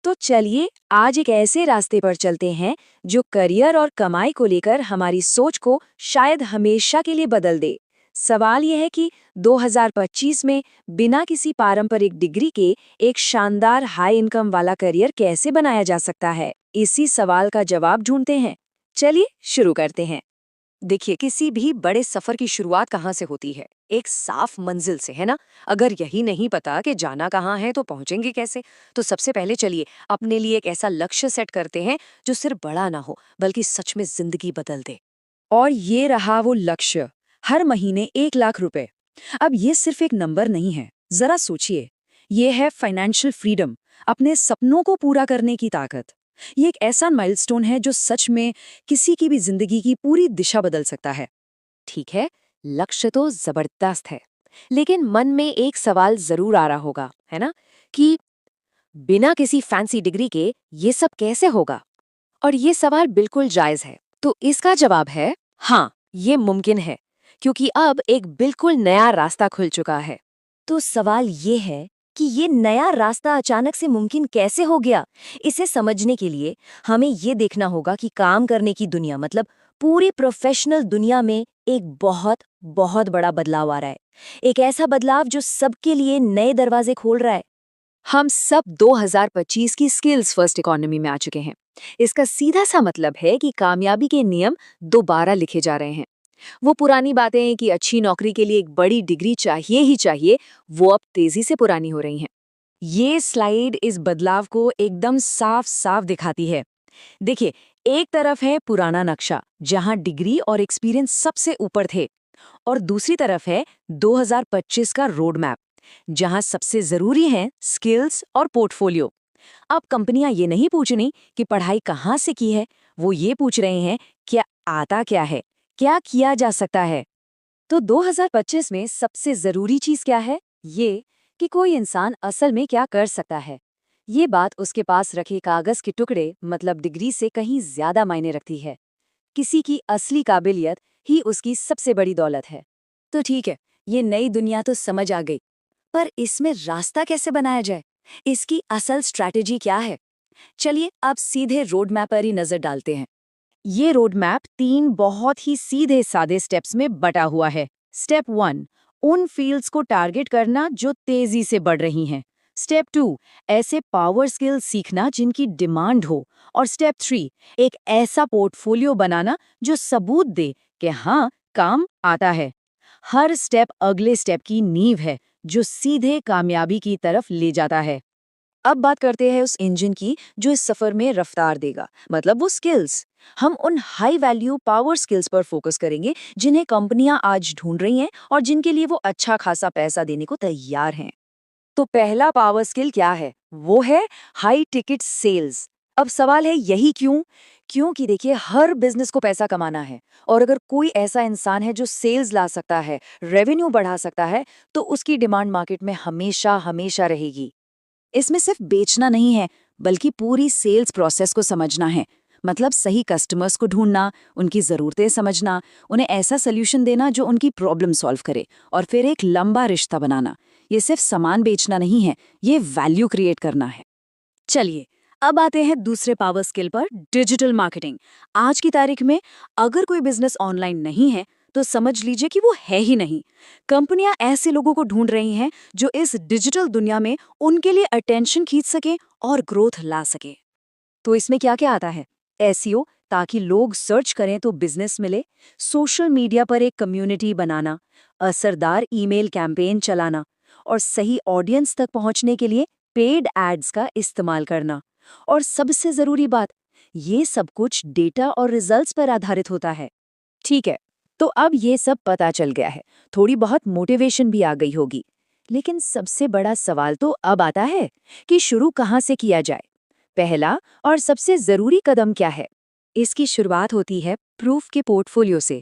तो चलिए आज एक ऐसे रास्ते पर चलते हैं जो करियर और कमाई को लेकर हमारी सोच को शायद हमेशा के लिए बदल दे। सवाल यह है कि 2025 में बिना किसी पारंपरिक डिग्री के एक शानदार हाई इनकम वाला करियर कैसे बनाया जा सकता है। इसी सवाल का जवाब ढूंढते हैं। चलिए शुरू करते हैं। देखिए, किसी भी बड़े सफर की शुरुआत कहाँ से होती है? एक साफ मंजिल से, है ना? अगर यही नहीं पता कि जाना कहाँ है तो पहुंचेंगे कैसे? तो सबसे पहले चलिए अपने लिए एक ऐसा लक्ष्य सेट करते हैं जो सिर्फ बड़ा ना हो बल्कि सच में जिंदगी बदल दे। और ये रहा वो लक्ष्य, हर महीने 1 लाख रुपए। अब ये सिर्फ एक नंबर नहीं है, जरा सोचिए। ये है फाइनेंशियल फ्रीडम, अपने सपनों को पूरा करने की ताकत। ये एक ऐसा माइलस्टोन है जो सच में किसी की भी जिंदगी की पूरी दिशा बदल सकता है। ठीक है, लक्ष्य तो जबरदस्त है, लेकिन मन में एक सवाल जरूर आ रहा होगा, है ना? कि बिना किसी फैंसी डिग्री के ये सब कैसे होगा? और ये सवाल बिल्कुल जायज है। तो इसका जवाब है हाँ, ये मुमकिन है, क्योंकि अब एक बिल्कुल नया रास्ता खुल चुका है। तो सवाल ये है कि ये नया रास्ता अचानक से मुमकिन कैसे हो गया। इसे समझने के लिए हमें ये देखना होगा कि काम करने की दुनिया मतलब पूरी प्रोफेशनल दुनिया में एक बहुत बहुत बड़ा बदलाव आ रहा है। एक ऐसा बदलाव जो सबके लिए नए दरवाजे खोल रहा है। हम सब 2025 की स्किल्स फर्स्ट इकोनॉमी में आ चुके हैं। इसका सीधा सा मतलब है कि कामयाबी के नियम दोबारा लिखे जा रहे हैं। वो पुरानी बातें कि अच्छी नौकरी के लिए एक बड़ी डिग्री चाहिए ही चाहिए, वो अब तेजी से पुरानी हो रही हैं। ये स्लाइड इस बदलाव को एकदम साफ साफ दिखाती है। देखिए, एक तरफ है पुराना नक्शा जहां डिग्री और एक्सपीरियंस सबसे ऊपर थे, और दूसरी तरफ है 2025 का रोड मैप जहां सबसे जरूरी है स्किल्स और पोर्टफोलियो। अब कंपनियां ये नहीं पूछ रही कि पढ़ाई कहाँ से की है, वो ये पूछ रहे हैं क्या आता क्या है, क्या किया जा सकता है। तो 2025 में सबसे जरूरी चीज क्या है? ये कि कोई इंसान असल में क्या कर सकता है। ये बात उसके पास रखे कागज के टुकड़े मतलब डिग्री से कहीं ज्यादा मायने रखती है। किसी की असली काबिलियत ही उसकी सबसे बड़ी दौलत है। तो ठीक है, ये नई दुनिया तो समझ आ गई, पर इसमें रास्ता कैसे बनाया जाए? इसकी असल स्ट्रैटेजी क्या है? चलिए अब सीधे रोड मैप पर ही नजर डालते हैं। ये रोड मैप 3 बहुत ही सीधे सादे स्टेप्स में बटा हुआ है। स्टेप 1, उन फील्ड्स को टारगेट करना जो तेजी से बढ़ रही हैं। स्टेप 2, ऐसे पावर स्किल्स सीखना जिनकी डिमांड हो। और स्टेप 3, एक ऐसा पोर्टफोलियो बनाना जो सबूत दे कि हाँ, काम आता है। हर स्टेप अगले स्टेप की नींव है जो सीधे कामयाबी की तरफ ले जाता है। अब बात करते हैं उस इंजन की जो इस सफर में रफ्तार देगा, मतलब वो स्किल्स। हम उन हाई वैल्यू पावर स्किल्स पर फोकस करेंगे जिन्हें कंपनियां आज ढूंढ रही हैं और जिनके लिए वो अच्छा खासा पैसा देने को तैयार हैं। तो पहला पावर स्किल क्या है? वो है हाई टिकट सेल्स। अब सवाल है यही क्यों? क्योंकि देखिए, हर बिजनेस को पैसा कमाना है, और अगर कोई ऐसा इंसान है जो सेल्स ला सकता है, रेवेन्यू बढ़ा सकता है, तो उसकी डिमांड मार्केट में हमेशा हमेशा रहेगी। इसमें सिर्फ बेचना नहीं है, बल्कि पूरी सेल्स प्रोसेस को समझना है। मतलब सही कस्टमर्स को ढूंढना, उनकी ज़रूरतें समझना, उन्हें ऐसा सोल्यूशन देना जो उनकी प्रॉब्लम सॉल्व करे, और फिर एक लंबा रिश्ता बनाना। ये सिर्फ सामान बेचना नहीं है, ये वैल्यू क्रिएट करना है। चलिए अब आते हैं दूसरे पावर स्किल पर, डिजिटल मार्केटिंग। आज की तारीख में अगर कोई बिजनेस ऑनलाइन नहीं है तो समझ लीजिए कि वो है ही नहीं। कंपनियां ऐसे लोगों को ढूंढ रही हैं जो इस डिजिटल दुनिया में उनके लिए अटेंशन खींच सके और ग्रोथ ला सके। तो इसमें क्या क्या आता है? एसईओ, ताकि लोग सर्च करें तो बिजनेस मिले। सोशल मीडिया पर एक कम्युनिटी बनाना, असरदार ईमेल कैंपेन चलाना, और सही ऑडियंस तक पहुंचने के लिए पेड एड्स का इस्तेमाल करना। और सबसे जरूरी बात, ये सब कुछ डेटा और रिजल्ट्स पर आधारित होता है। ठीक है, तो अब ये सब पता चल गया है, थोड़ी बहुत मोटिवेशन भी आ गई होगी। लेकिन सबसे बड़ा सवाल तो अब आता है कि शुरू कहाँ से किया जाए। पहला और सबसे जरूरी कदम क्या है? इसकी शुरुआत होती है प्रूफ के पोर्टफोलियो से।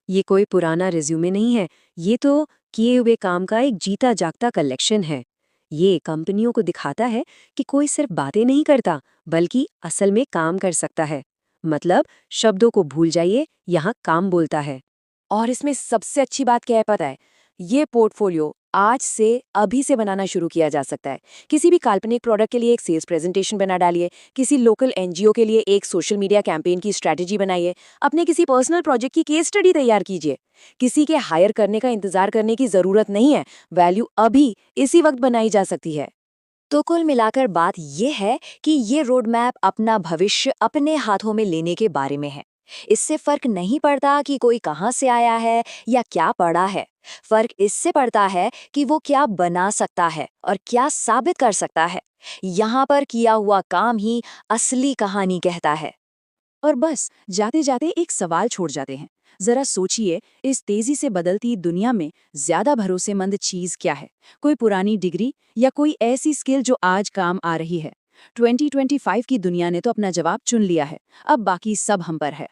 ये कोई पुराना रिज्यूमे नहीं है, ये तो किए हुए काम का एक जीता जागता कलेक्शन है। ये कंपनियों को दिखाता है कि कोई सिर्फ बातें नहीं करता, बल्कि असल में काम कर सकता है। मतलब शब्दों को भूल जाइए, यहाँ काम बोलता है। और इसमें सबसे अच्छी बात क्या है पता है? ये पोर्टफोलियो आज से अभी से बनाना शुरू किया जा सकता है। किसी भी काल्पनिक प्रोडक्ट के लिए एक सेल्स प्रेजेंटेशन बना डालिए, किसी लोकल एनजीओ के लिए एक सोशल मीडिया कैंपेन की स्ट्रैटेजी बनाइए, अपने किसी पर्सनल प्रोजेक्ट की केस स्टडी तैयार कीजिए। किसी के हायर करने का इंतजार करने की जरूरत नहीं है, वैल्यू अभी इसी वक्त बनाई जा सकती है। तो कुल मिलाकर बात ये है कि ये रोड मैप अपना भविष्य अपने हाथों में लेने के बारे में है। इससे फर्क नहीं पड़ता कि कोई कहाँ से आया है या क्या पढ़ा है। फर्क इससे पड़ता है कि वो क्या बना सकता है और क्या साबित कर सकता है। यहाँ पर किया हुआ काम ही असली कहानी कहता है। और बस जाते जाते एक सवाल छोड़ जाते हैं। जरा सोचिए, इस तेजी से बदलती दुनिया में ज्यादा भरोसेमंद चीज क्या है? कोई पुरानी डिग्री या कोई ऐसी स्किल जो आज काम आ रही है? 2025 की दुनिया ने तो अपना जवाब चुन लिया है। अब बाकी सब हम पर है।